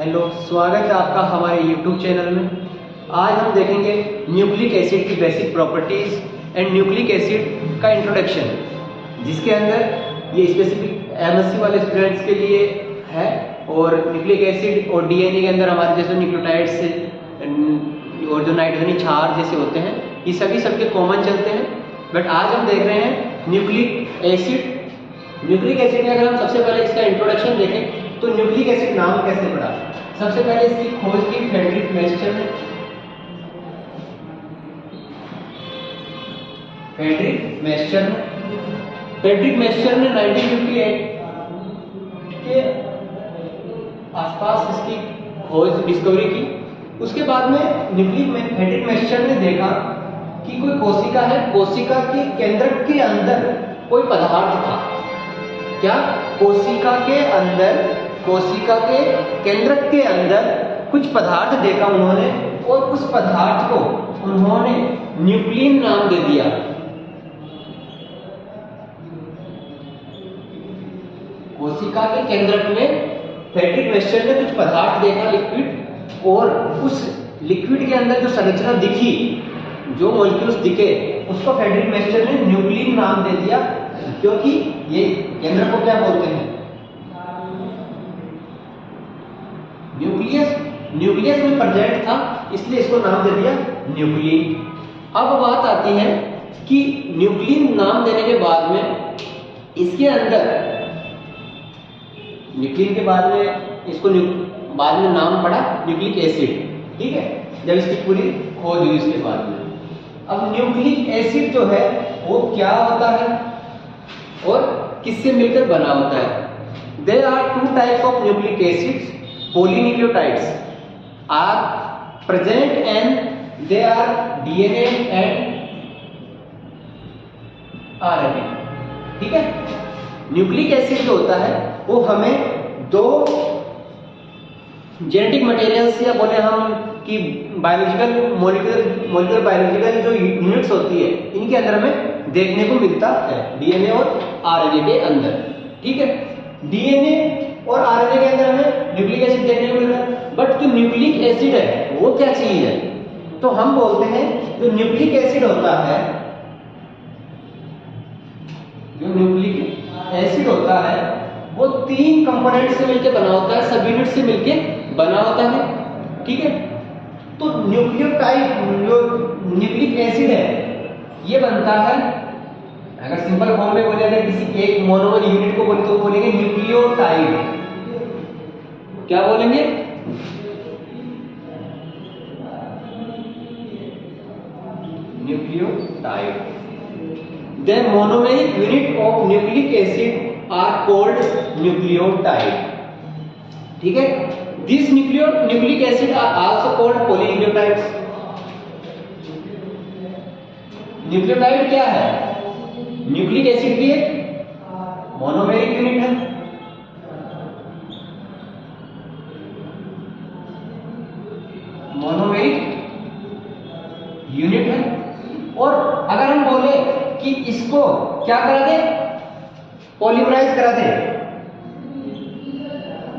Hello, स्वागत है आपका हमारे YouTube चैनल में। आज हम देखेंगे न्यूक्लिक एसिड की basic properties and nucleic acid का इंट्रोडक्शन, जिसके अंदर ये स्पेसिफिक MSc वाले स्टूडेंट्स के लिए है। और न्यूक्लिक एसिड और DNA के अंदर हमारे जैसे न्यूक्लियोटाइड्स और जो नाइट्रोजनी क्षार जैसे होते हैं, ये सभी सबके कॉमन चलते हैं। बट आज हम देख रहे हैं न्यूक्लिक एसिड। न्यूक्लिक एसिड में अगर हम सबसे पहले इसका इंट्रोडक्शन देखें तो न्यूक्लिक एसिड नाम कैसे पड़ा। सबसे पहले इसकी खोज की फ्रेडरिक मेस्चर ने। फ्रेडरिक मेस्चर ने 1958 के आसपास इसकी खोज डिस्कवरी की। उसके बाद में फ्रेडरिक मेस्चर ने देखा कि कोई कोशिका है, कोशिका के केंद्रक के अंदर कोई पदार्थ था। क्या? कोशिका के केंद्रक के अंदर कुछ पदार्थ देखा उन्होंने, और उस पदार्थ को उन्होंने न्यूक्लिन नाम दे दिया। कोशिका के केंद्रक में फ्रेडरिक मेस्चर ने कुछ पदार्थ देखा, लिक्विड, और उस लिक्विड के अंदर जो संरचना दिखी, जो मॉलिक्यूल्स दिखे, उसको फ्रेडरिक मेस्चर ने न्यूक्लिन नाम दे दिया। क्योंकि ये केंद्र को क्या बोलते हैं? न्यूक्लियस में प्रेजेंट था, इसलिए इसको नाम दे दिया न्यूक्लिन। अब बात आती है कि न्यूक्लिन नाम देने के बाद में इसके अंदर न्यूक्लिन के बाद में इसको बाद में नाम पड़ा न्यूक्लिक एसिड। ठीक है, जब इसकी पूरी खोज हुई इसके बाद में। अब न्यूक्लिक एसिड जो है वो क्या होता है और किससे मिलकर बना होता है? There are two types of nucleic acids. Polynucleotides are present and they are DNA and RNA. ठीक है, न्यूक्लिक एसिड जो होता है वो हमें दो जेनेटिक मटेरियल्स, या बोले हम कि बायोलॉजिकल मॉलिक्यूलर बायोलॉजिकल जो यूनिट्स होती है, इनके अंदर हमें देखने को मिलता है, डीएनए और आरएनए के अंदर। ठीक है, डीएनए और आरएनए के अंदर हमें न्यूक्लिक एसिड देखने को मिल रहा है। बट जो न्यूक्लिक एसिड है वो क्या चीज है? तो हम बोलते हैं जो न्यूक्लिक एसिड होता है, वो 3 कंपोनेंट से मिलकर बना होता है, सब यूनिट से मिलकर बना होता है। ठीक है, तो न्यूक्लियोटाइड जो न्यूक्लिक एसिड है ये बनता है, अगर सिंपल फॉर्म में बोले, अगर किसी एक मोनोमर यूनिट को बोले तो बोलेंगे न्यूक्लियोटाइड। क्या बोलेंगे? Nucleotide. The monomeric unit of nucleic acid are called nucleotide. ठीक है, these nucleic acid are also called polynucleotides. Nucleotide क्या है? न्यूक्लिक एसिड की एक मोनोमेरिक यूनिट है। और अगर हम बोले कि इसको क्या करा दे? पॉलीमराइज करा दे।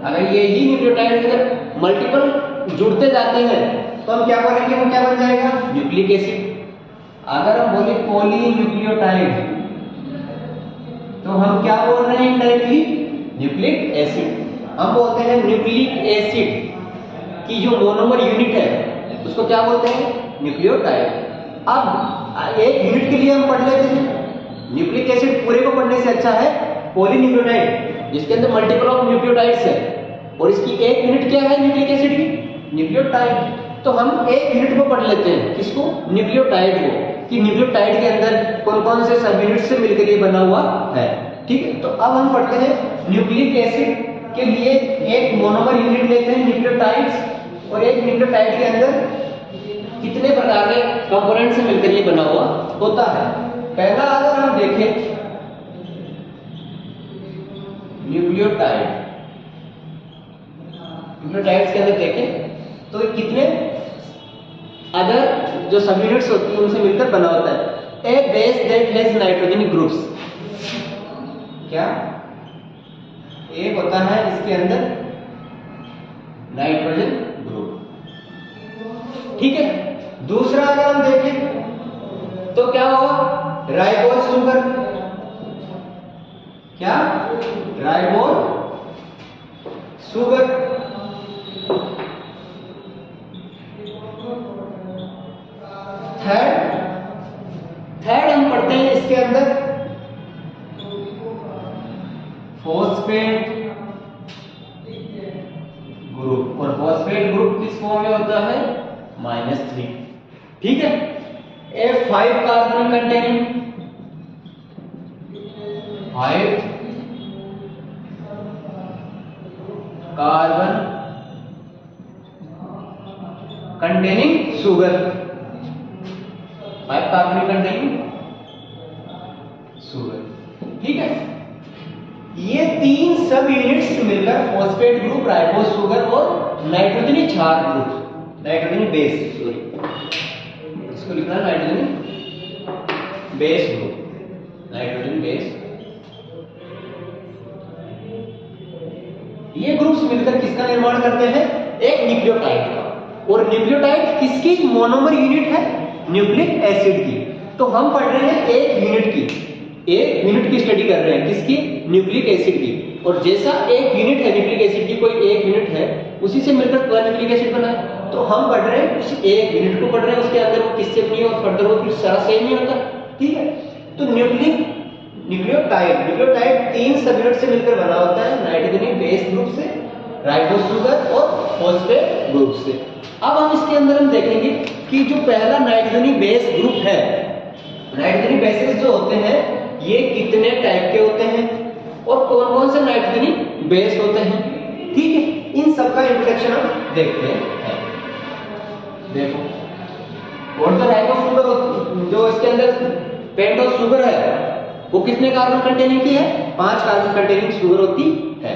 अगर ये ही न्यूक्लियोटाइड अगर मल्टीपल जुड़ते जाते हैं तो हम क्या बोलेंगे? वो क्या बन जाएगा? Nucleic acid. अगर हम बोले पॉलीन्यूक्लियोटाइड तो हम क्या बोल रहे हैं? Indirectly nucleic acid. हम बोलते हैं न्यूक्लिक एसिड की जो मोनोमर यूनिट है उसको क्या बोलते हैं? न्यूक्लियोटाइड। अब एक यूनिट के लिए हम पढ़ लेते हैं। न्यूक्लिक एसिड पूरे को पढ़ने से अच्छा है पॉलीन्यूक्लियोटाइड, जिसके अंदर मल्टीपल ऑफ न्यूक्लियोटाइड्स है, और इसकी एक यूनिट क्या है न्यूक्लिक एसिड की? न्यूक्लियोटाइड। तो हम एक यूनिट को पढ़ लेते हैं, किसको? न्यूक्लियोटाइड को, कि न्यूक्लियोटाइड के अंदर कौन कौन से सब यूनिट से मिलकर ये बना हुआ है। ठीक है, तो अब हम पढ़ते हैं न्यूक्लिक एसिड के लिए एक मोनोमर यूनिट लेते हैं न्यूक्लियोटाइड्स, और एक न्यूक्लियोटाइड के अंदर कितने प्रकार के कंपोनेंट से मिलकर ये बना हुआ होता है। पहला अगर हम देखें न्यूक्लियोटाइड्स के अंदर देखें तो कितने अदर जो सब यूनिट्स होती हैं उनसे मिलकर बना होता है। A base that has nitrogen groups. क्या? एक होता है इसके अंदर नाइट्रोजन ग्रुप। ठीक है, दूसरा अगर हम देखें तो क्या होगा, राइबोज शुगर, क्या राइबोज शुगर। थर्ड हम पढ़ते हैं इसके अंदर फॉस्फेट ग्रुप, और फॉस्फेट ग्रुप किस फॉर्म में होता है, -3। ठीक है, F5 carbon containing 5 carbon containing sugar, 5 carbon containing sugar. ठीक है, ये 3 सब यूनिट्स मिलकर फॉस्फेट ग्रुप, राइबोज शुगर और नाइट्रोजनी क्षार ग्रुप, नाइट्रोजनी बेस, सॉरी इसको लिखना है नाइट्रोजनी बेस ग्रुप, नाइट्रोजन बेस। ये ग्रुप्स मिलकर किसका निर्माण करते हैं, एक न्यूक्लियोटाइड का। और न्यूक्लियोटाइड किसकी मोनोमर यूनिट है, न्यूक्लिक एसिड की। तो हम पढ़ रहे हैं एक यूनिट की स्टडी कर रहे हैं, किसकी, न्यूक्लिक एसिड की। और जैसा एक यूनिट है न्यूक्लिक एसिड की, कोई एक यूनिट है, उसी से मिलकर पूरा न्यूक्लिक एसिड बना है। तो हम पढ़ रहे हैं उस एक यूनिट को पढ़ रहे हैं, उसके अंदर वो किससे बनी है और फर्दर वो फिर सारा सेम नहीं होता। ठीक है, तो न्यूक्लियोटाइड 3 सब यूनिट से मिलकर बना होता है, नाइट्रोजनी बेस ग्रुप से, राइबोज शुगर और फॉस्फेट ग्रुप से। अब हम इसके अंदर हम देखेंगे कि जो पहला नाइट्रोजनी बेस ग्रुप है, नाइट्रोजनी बेसेस जो होते हैं ये कितने टाइप के होते हैं और कौन कौन से नाइट्रोजनी बेस होते हैं। ठीक है, इन सब का इंट्रोडक्शन हम देखते हैं। देखो, और जो राइबोज शुगर जो इसके अंदर पेंटोज शुगर है वो कितने कार्बन कंटेनिंग की है, 5 कार्बन कंटेनिंग शुगर होती है।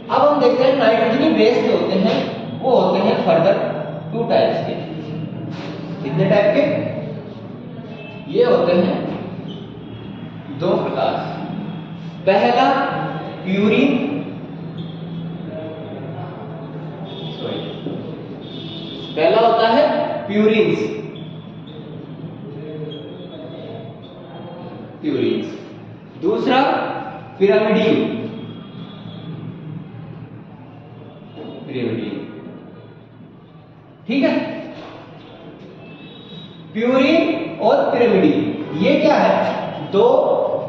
अब हम देखते हैं नाइट्रोजनी बेस जो होते हैं वो होते हैं फर्दर 2 टाइप्स के। कितने टाइप के, ये होते हैं 2 प्रकार। पहला प्यूरिन, पहला होता है प्यूरिन्स, दूसरा पिरामिडीन। ठीक है, प्यूरिन और पिरामिडीन ये क्या है, 2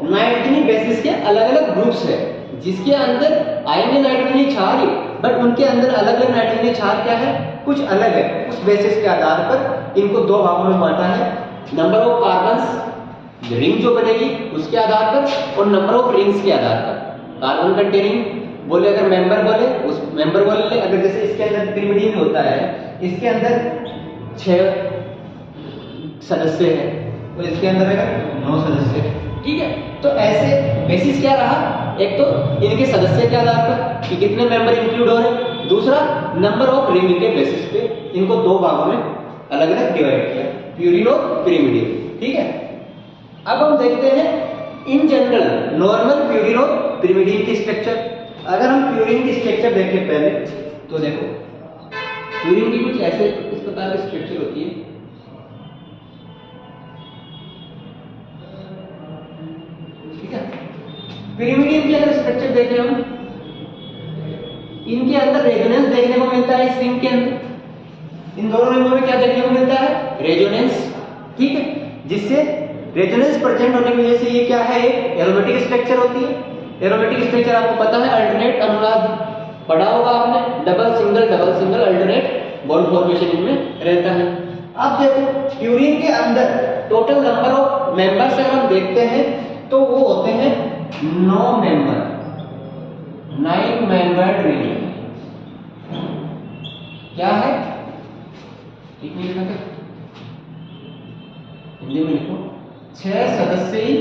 नाइट्रोजनी बेसिस के अलग अलग ग्रुप्स है, जिसके अंदर आयनीय नाइट्रोजनी क्षार है, बट उनके अंदर अलग अलग नाइट्रोजनी क्षार क्या है, कुछ अलग है। उस बेसिस के आधार पर इनको 2 भागों में बांटा है, नंबर ऑफ कार्बन्स, रिंग जो बनेगी उसके आधार पर, और नंबर ऑफ रिंग्स के आधार पर। कार्बन कंटेनिंग बोले, अगर मेंबर बोले उस मेंबर बोले ले, अगर जैसे इसके अंदर पिरिमिडीन होता है, इसके अंदर 6 सदस्य है और इसके अंदर है 9 सदस्य। ठीक है, तो ऐसे बेसिस क्या रहा, एक तो इनके सदस्य के आधार पर कि कितने मेंबर इंक्लूड हो रहे हैं, दूसरा नंबर ऑफ रिंग के बेसिस पे इनको 2 भागों में अलग अलग डिवाइड किया, प्यूरिन और पिरिमिडीन। ठीक है, अब हम देखते हैं इन जनरल नॉर्मल प्यूरिन और पिरिमिडीन की स्ट्रक्चर। अगर हम प्यूरिन की स्ट्रक्चर देखें पहले तो देखो, प्यूरिन की कुछ ऐसे इस प्रकार की स्ट्रक्चर होती है। ठीक है, पिरिमिडीन के अगर स्ट्रक्चर देखें हम, इनके अंदर रेजोनेंस देखने को मिलता है। इस रिंग के अंदर इन दोनों रिंगों में क्या देखने को मिलता है, रेजोनेंस। ठीक है, जिससे रेजोनेंस प्रेजेंट होने की वजह से ये क्या है, एक एरोमेटिक स्ट्रक्चर होती है। एरोमेटिक स्ट्रक्चर आपको पता है, अल्टरनेट अनुनाद पढ़ा होगा आपने, double single alternate bond formation इनमें रहता है। अब देखो, प्यूरिन के अंदर टोटल नंबर ऑफ मेंबर्स अगर हम देखते हैं तो वो होते हैं 9 मेंबर, 9 मेंबर्ड रिंग। क्या है, ठीक नहीं लिखा था, हिंदी में लिखो, 6 सदस्यीय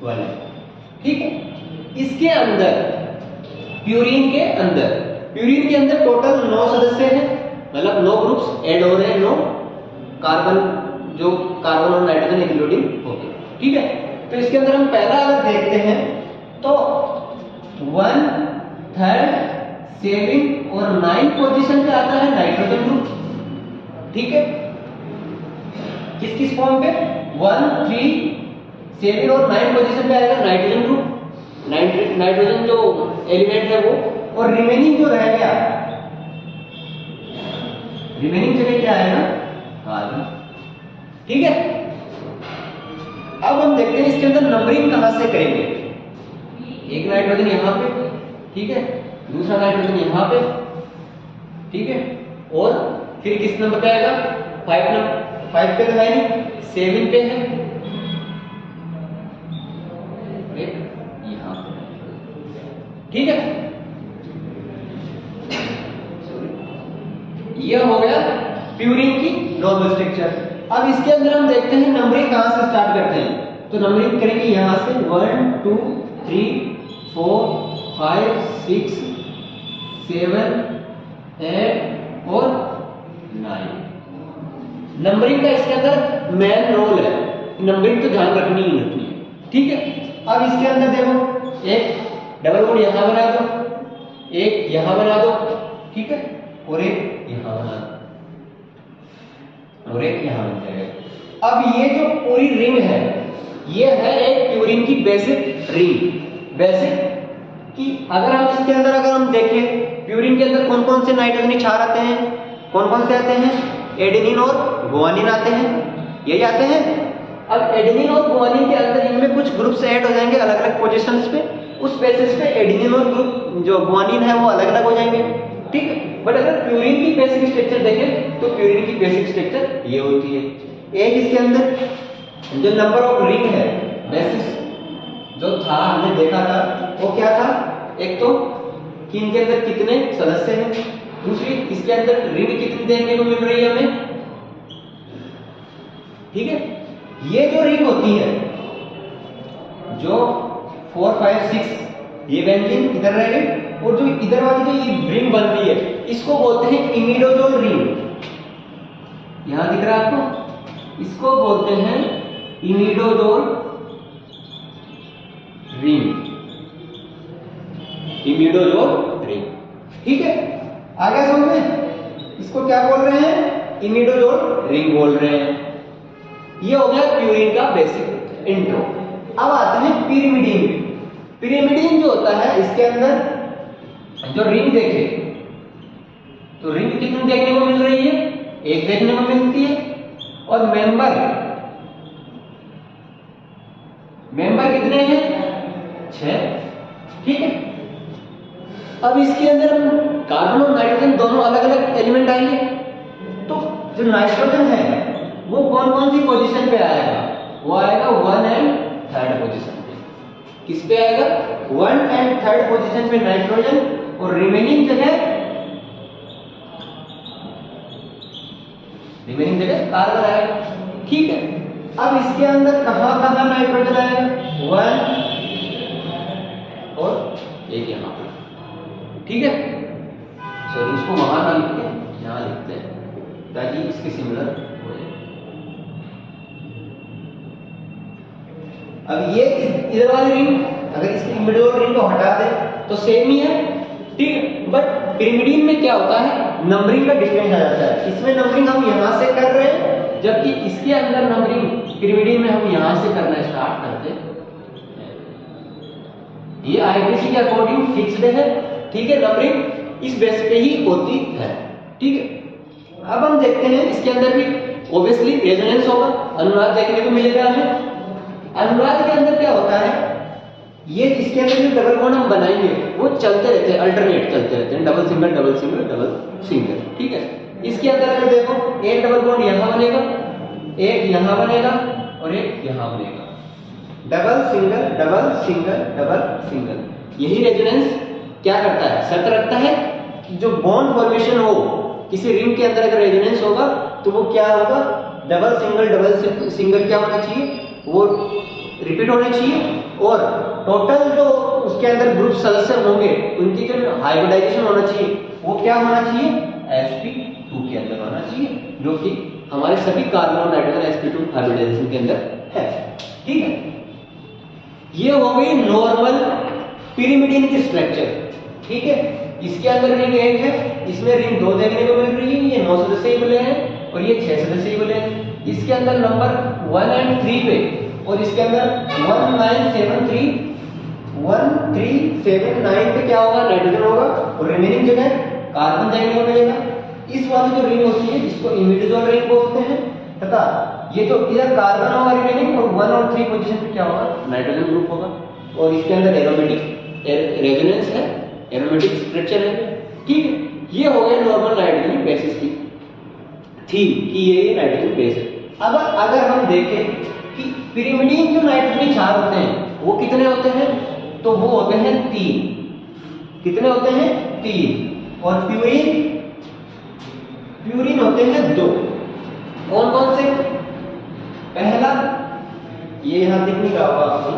वाले। ठीक है, इसके अंदर प्यूरिन के अंदर टोटल 9 सदस्य हैं, मतलब 9 ग्रुप्स ऐड हो रहे हैं, 9 कार्बन और नाइट्रोजन इंक्लूडिंग हो गए। ठीक है, तो इसके अंदर हम पहला अगर देखते हैं तो 1, 3rd, 7 और 9 पोजीशन पे आता है नाइट्रोजन ग्रुप। ठीक है, किस किस फॉर्म पे? 1, 3, 7 और 9 पोजीशन पे आएगा नाइट्रोजन ग्रुप, नाइट्रोजन जो एलिमेंट है वो। और रिमेनिंग जो रह गया, रिमेनिंग जगह क्या आएगा? कार्बन। ठीक है, अब हम देखते हैं इसके अंदर नंबरिंग कहां से करेंगे। एक नाइट्रोजन यहां पे, ठीक है, दूसरा नाइट्रोजन यहां पे, ठीक है, और फिर किस नंबर पे आएगा? 5 पे तो है नहीं, 7 पे है, यहां पे। ठीक है, यह हो गया प्यूरिन की नॉर्मल स्ट्रक्चर। अब इसके अंदर हम देखते हैं नंबरिंग कहां से स्टार्ट करते हैं। तो नंबरिंग करेंगे यहां से 1, 2, 3, 4, 5, 6, 7, 8 और 9। नंबरिंग का इसके अंदर मेन रोल है, नंबरिंग तो ध्यान रखनी ही रखनी है। ठीक है, अब इसके अंदर देखो, एक डबल बॉन्ड यहां बना दो, एक यहां बना दो, ठीक है, और एक यहां बना दो, और एक यहां बन जाएगा। अब ये जो पूरी रिंग है, ये है एक प्यूरिन की बेसिक रिंग। बेसिक कि अगर हम इसके अंदर अगर हम देखें प्यूरिन के अंदर कौन कौन से नाइट्रोजन क्षार आते हैं, कौन कौन से आते हैं? एडेनिन और गुआनिन आते हैं, यही आते हैं। अब एडेनिन और गुआनिन के अंदर इनमें कुछ ग्रुप्स ऐड हो जाएंगे अलग अलग पोजीशंस पे, उस बेसिस पे एडेनिन और ग्रुप जो गुआनिन है वो अलग अलग हो जाएंगे। ठीक है, बट अगर प्यूरिन की बेसिक स्ट्रक्चर देखें तो प्यूरिन की बेसिक स्ट्रक्चर ये होती है। एक इसके अंदर जो नंबर ऑफ रिंग है, बेसिस जो था हमने देखा था वो क्या था? एक तो कि इनके अंदर कितने सदस्य हैं, दूसरी इसके अंदर रिंग कितनी देखने को मिल रही है हमें। ठीक है, ये जो रिंग होती है जो 4, 5, 6 ये बेंजीन इधर रह गई, और जो इधर वाली जो ये रिंग बन रही है इसको बोलते हैं इमिडोजोल रिंग। यहां दिख रहा है आपको, इसको बोलते हैं इमिडोजोल रिंग, इमिडोजोल रिंग। ठीक है, आगे समझ में? इसको क्या बोल रहे हैं? इमिडोजोल रिंग बोल रहे हैं। ये हो गया प्यूरिन का बेसिक इंट्रो। अब आते हैं पिरिमिडीन। पिरिमिडीन जो होता है इसके अंदर जो रिंग देखे तो रिंग कितनी देखने को मिल रही है? एक देखने को मिलती है। और मेंबर कितने हैं? 6। ठीक है, अब इसके अंदर कार्बन और नाइट्रोजन दोनों अलग अलग एलिमेंट आएंगे, तो जो नाइट्रोजन है वो कौन कौन सी पोजीशन पे आएगा? वो आएगा 1 एंड 3rd पोजीशन पे। किस पे आएगा? 1 एंड 3rd पोजीशन पे नाइट्रोजन, और रिमेनिंग जगह कार्बन आएगा। ठीक है, अब इसके अंदर कहां कहां नाइट्रोजन आएगा? 1 और एक यहां पे। ठीक है, सॉरी इसको वहां ना लिखते हैं, यहां लिखते हैं ताकि इसके सिमिलर हो जाए। अब ये इधर वाली रिंग अगर इसकी इमिडोजोल रिंग को हटा दे तो सेम ही है। ठीक है, बट पिरिमिडीन में क्या होता है? नंबरिंग का डिफरेंस आ जाता है। इसमें नंबरिंग हम यहां से कर रहे हैं, जबकि इसके अंदर नंबरिंग पिरिमिडीन में हम यहां से करना स्टार्ट करते हैं। ये आईपीसी के अकॉर्डिंग फिक्स्ड है। ठीक है, नंबरिंग इस बेस पे ही होती है। ठीक है, अब हम देखते हैं इसके अंदर भी ऑब्वियसली रेजोनेंस होगा, अनुनाद देखने को मिलेगा हमें। अनुनाद के अंदर क्या होता है? ये इसके अंदर जो डबल बॉन्ड हम बनाएंगे वो चलते रहते हैं, अल्टरनेट चलते रहते हैं, double single double single double single. ठीक है, इसके अंदर अगर देखो एक डबल बॉन्ड यहां बनेगा, एक यहां बनेगा और एक यहां बनेगा, double single double single double single. यही रेजोनेंस क्या करता है? शर्त रखता है कि जो बॉन्ड फॉर्मेशन हो किसी रिंग के अंदर अगर रेजोनेंस होगा तो वो क्या होगा? डबल सिंगल क्या होना चाहिए? वो रिपीट होने चाहिए, और टोटल जो उसके अंदर ग्रुप सदस्य होंगे उनकी जो हाइब्रिडाइजेशन होना चाहिए वो क्या होना चाहिए? sp2 के अंदर होना चाहिए, जो कि हमारे सभी कार्बन और नाइट्रोजन sp2 हाइब्रिडाइजेशन के अंदर है। ठीक है, ये हो गई नॉर्मल पिरिमिडीन की स्ट्रक्चर, ठीक है। इसके अंदर रिंग 1 है, इसमें रिंग 2 देखने को मिल रही है, ये 9 सदस्यीय वलय है और ये 6 सदस्यीय वलय है। इसके अंदर नंबर 1 और 3 पे और इसके अंदर 1379 पे क्या होगा, नाइट्रोजन होगा और रिमेनिंग जगह कार्बन देखने को मिलेगा। इस वाली जो रिंग होती है इसको इमिडाज़ोल रिंग बोलते हैं तथा ये तो इधर कार्बन होगा रिमेनिंग और 1 और 3 पोजीशन पे क्या होगा, नाइट्रोजन ग्रुप होगा। और इसके अंदर एरोमेटिक रेजोनेंस है, एरोमेटिक स्ट्रक्चर है, ठीक है। ये हो गया नॉर्मल नाइट्रोजन बेसिस की थीम कि ये नाइट्रोजन बेस है। अब अगर हम देखें कि पिरिमिडीन जो नाइट्रोजन क्षार होते हैं वो कितने होते हैं, तो वो होते हैं 3। कितने होते हैं, 3। और प्यूरिन होते हैं 2। कौन कौन से, पहला ये यहां दिख नहीं रहा होगा आपको,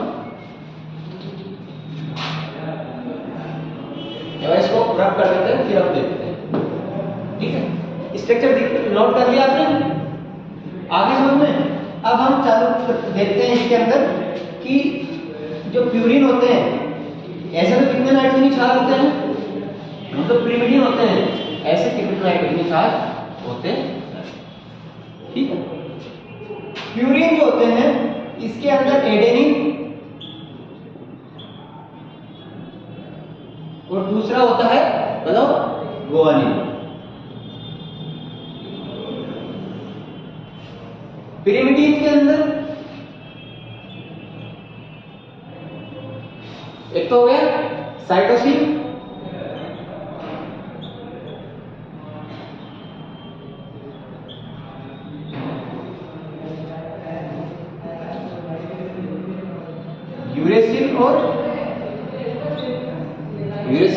इसको रब कर देते हैं फिर हम देखते हैं, ठीक है। स्ट्रक्चर नोट कर लिया आपने, आगे समझ में। अब हम चालू देखते हैं इसके अंदर कि जो प्यूरिन होते हैं ऐसे तो कितने नाइट्रोजन क्षार होते हैं, हम तो पिरिमिडीन होते हैं, ऐसे कितने नाइट्रोजन क्षार होते हैं, ठीक है। प्यूरिन जो होते हैं इसके अंदर एडेनिन और दूसरा होता है मतलब गुआनिन। पिरिमिडीन के अंदर एक तो हो गया साइटोसिन, यूरेसिल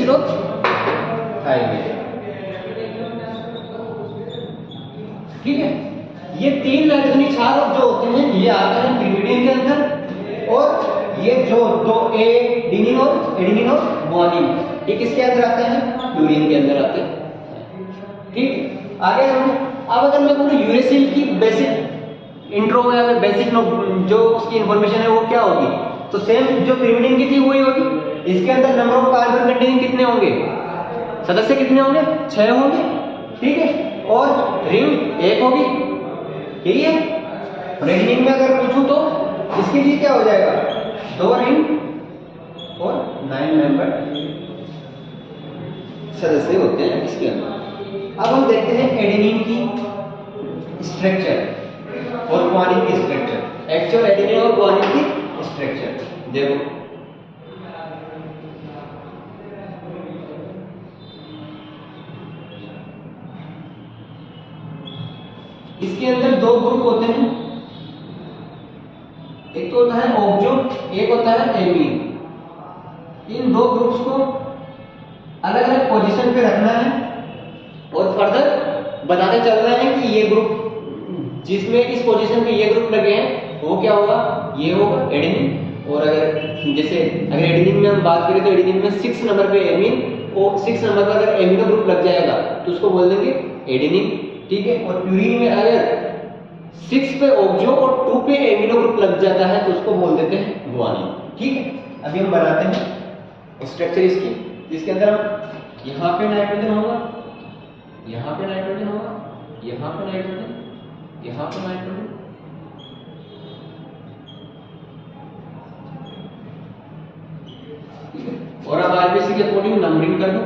और थायमिन, ठीक है। ये 3 नाइट्रोजन क्षार जो होते हैं ये आते हैं पिरिमिडीन के अंदर, और ये जो 2 एडेनिन और गुआनिन ये किसके अंदर आते हैं, प्यूरिन के अंदर आते हैं, ठीक। आगे हम अब अगर मैं बोलूं यूरेसिल की बेसिक इंट्रो में हमें बेसिक जो उसकी इंफॉर्मेशन है वो क्या होगी, तो सेम जो पिरिमिडीन की थी वही होगी। इसके अंदर नंबर ऑफ कार्बन कंटेनिंग कितने होंगे, सदस्य कितने होंगे, 6 होंगे, ठीक है। और रिंग 1 होगी, यही है। रिंग में अगर पूछूं तो इसके लिए क्या हो जाएगा, 2 रिंग और 9 मेंबर सदस्य होते हैं इसके अंदर। अब हम देखते हैं एडेनिन की स्ट्रक्चर और गुआनिन की स्ट्रक्चर, एक्चुअल एडेनिन और गुआनिन की स्ट्रक्चर देखो। इसके अंदर 2 ग्रुप होते हैं, एक तो होता है ऑक्जो, एक होता है एमीन। इन 2 ग्रुप्स को अलग अलग पोजीशन पे रखना है और फर्दर बताते चल रहे हैं कि ये ग्रुप जिसमें इस पोजीशन पे ये ग्रुप लगे हैं वो क्या होगा, ये होगा एडेनिन। और अगर एडेनिन में हम बात करें तो एडेनिन में 6 नंबर पे एमीन और 6 नंबर पर अगर एमिनो ग्रुप लग जाएगा तो उसको बोल देंगे एडेनिन, ठीक है। और प्यूरिन में अगर 6 पे ऑक्जो और 2 पे एमिनो ग्रुप लग जाता है तो उसको बोल देते हैं गुआनिन, ठीक है। अभी हम बनाते हैं स्ट्रक्चर इसकी, जिसके अंदर हम यहाँ पे नाइट्रोजन होगा, यहाँ पे नाइट्रोजन होगा, यहाँ पे नाइट्रोजन, यहाँ पे नाइट्रोजन, और अब आरबीसी के अकॉर्डिंग नंबरिंग कर दो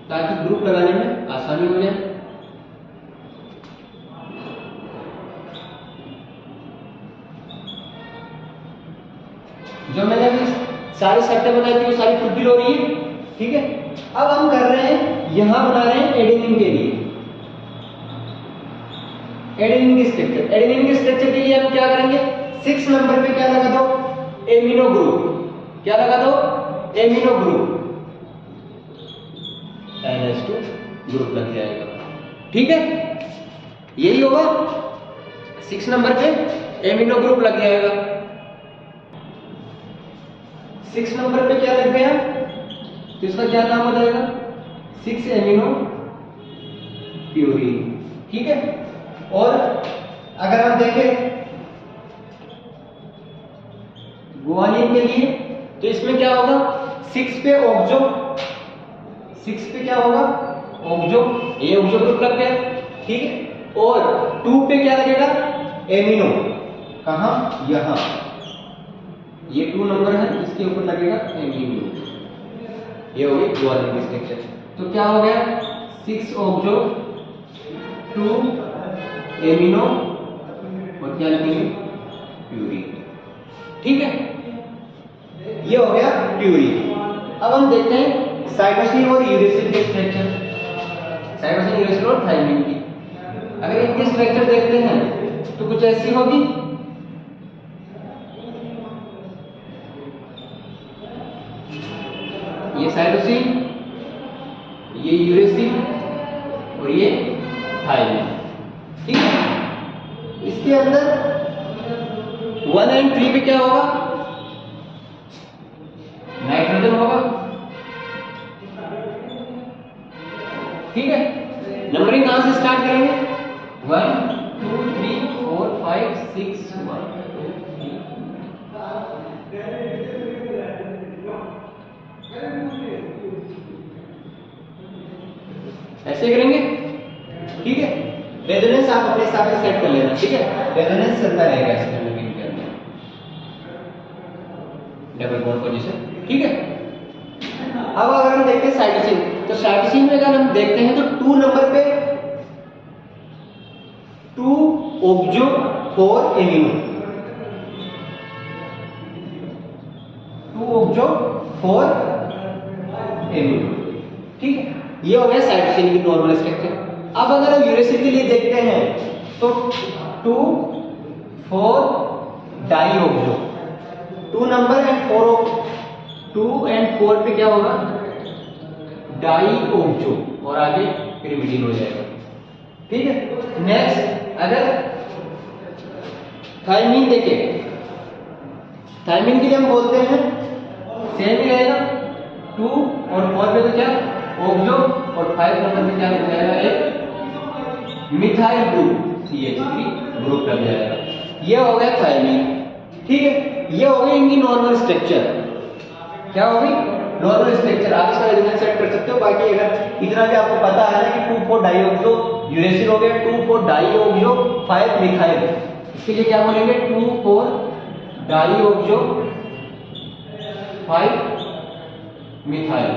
ताकि ग्रुप लगाने में आसानी हो जाए। जो मैंने अभी सारी शर्तें बताई थी वो सारी फुलफिल हो रही है, ठीक है। अब हम कर रहे हैं, यहां बना रहे हैं एडेनिन के लिए, एडेनिन की स्ट्रक्चर। एडेनिन के स्ट्रक्चर के लिए हम क्या करेंगे, 6 नंबर पे क्या लगा दो, एमिनो ग्रुप। क्या लगा दो, एमिनो ग्रुप, NH2 ग्रुप लग जाएगा, ठीक है। यही होगा, 6 नंबर पे एमिनो ग्रुप लग जाएगा। 6 नंबर पे क्या लग गया तो इसका क्या नाम हो जाएगा, 6 एमिनो प्यूरिन, ठीक है। और अगर हम देखें गुआनिन के लिए तो इसमें क्या होगा, 6 पे ऑक्सो, 6 पे क्या होगा ऑक्सो, ये ऑक्सो ग्रुप लग गया, ठीक है। और 2 पे क्या लगेगा, एमिनो, कहां, यहां, ये 2 नंबर है, इसके ऊपर लगेगा एमिनो, ये हो गई गुआनिन की स्ट्रक्चर। तो क्या हो गया, 6 ऑक्सो 2 एमिनो और क्या लिखेंगे, प्यूरीन, ठीक है, ये हो गया प्यूरीन। अब हम देखते हैं साइटोसिन और यूरेसिल के स्ट्रक्चर, साइटोसिन, यूरेसिल और थायमिन की। अगर इनके स्ट्रक्चर देखते हैं तो कुछ ऐसी होगी, ये साइटोसिन, ये यूरेसिल और ये थायमिन, ठीक है। इसके अंदर 1 और 3 पे क्या होगा, नाइट्रोजन होगा, ठीक है। नंबरिंग कहां से स्टार्ट करेंगे, 1 2 3 4 5 6 1 2 3, ऐसे करेंगे, ठीक है। रेजोनेंस आप अपने हिसाब से सेट कर लेना, ठीक है, रेजोनेंस चलता रहेगा इसके अंदर, डबल बॉन्ड पोजीशन, ठीक है। अब अगर हम देखते हैं साइटोसिन, तो साइटोसिन में अगर हम देखते हैं तो 2 नंबर पे 2 ऑक्सो 4 एमिनो, 2 ऑक्सो 4 एमिनो, ठीक है। ये हो गया साइटोसिन की नॉर्मल स्ट्रक्चर। अब अगर हम यूरेसिल के लिए देखते हैं तो 2 4 डाई ऑक्सो, 2 नंबर एंड 2 और 4 पे क्या होगा, डाई ऑक्सो, और आगे पिरिमिडीन हो जाएगा, ठीक है। नेक्स्ट अगर थायमिन देखें, थायमिन के लिए हम बोलते हैं सेम ही रहेगा, 2 और 4 पे तो क्या ऑक्सो, और 5 नंबर पे क्या लग जाएगा, एक मिथाइल ग्रुप CH3 ग्रुप लग जाएगा। ये हो गया थायमिन, ठीक है। ये हो गई इनकी नॉर्मल स्ट्रक्चर, क्या हो गई नॉर्मल स्ट्रक्चर। आप इसका रेजोनेंस सेट कर सकते हो। बाकी अगर इतना भी आपको पता है ना कि 2,4 डाइऑक्सो यूरेसिल हो गया, 2,4 डाइऑक्सो 5 मिथाइल, इसके लिए क्या बोलेंगे, 2,4 डाइऑक्सो 5 मिथाइल,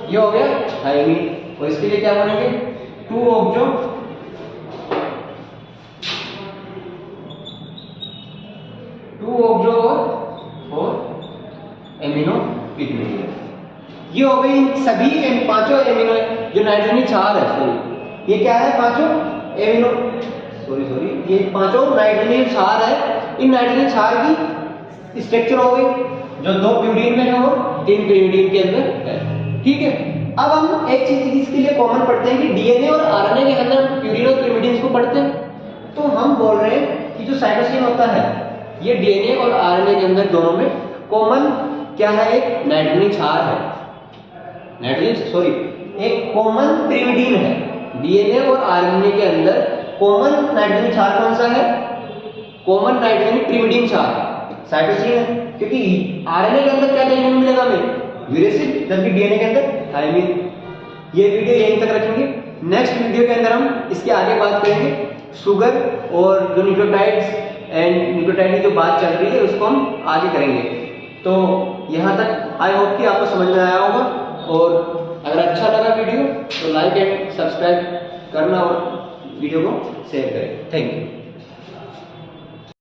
ये हो गया थायमिन। और इसके लिए क्या बोलेंगे, 2 ऑक्सो 2 ऑक्सो और 4 एमिनो पिगमेंट। ये हो गई सभी पांचों एमिनो जो नाइट्रोजन क्षार है, सॉरी ये क्या है, पांचों एमिनो, सॉरी ये पांचों नाइट्रोजन क्षार है। इन नाइट्रोजन क्षार की स्ट्रक्चर हो गई जो 2 प्यूरीन में है और 3 pyridine के अंदर है, ठीक है। अब हम एक चीज इसके लिए कॉमन पढ़ते हैं कि डीएनए और आरएनए के अंदर प्यूरीन और pyrimidines को पढ़ते हैं। तो हम बोल रहे हैं कि जो साइटोसिन होता है ये डीएनए और आरएनए के अंदर दोनों में कॉमन क्या है, एक नाइट्रोजन क्षार है, एक कॉमन pyrimidine है। डीएनए और आरएनए के अंदर कॉमन नाइट्रोजन क्षार कौन सा है, कॉमन नाइट्रोजन pyrimidine क्षार साइटोसिन है, क्योंकि आरएनए के अंदर क्या देखने को मिलेगा हमें, यूरेसिल, जबकि डीएनए के अंदर थायमिन। ये वीडियो यहीं तक रखेंगे। नेक्स्ट वीडियो के अंदर हम इसके आगे बात करेंगे शुगर और जो न्यूक्लियोटाइड्स एंड न्यूक्लियोटाइड की जो बात चल रही है उसको हम आगे करेंगे। तो यहाँ तक आई होप कि आपको समझ में आया होगा, और अगर अच्छा लगा वीडियो तो लाइक एंड सब्सक्राइब करना और वीडियो को शेयर करें। Thank you.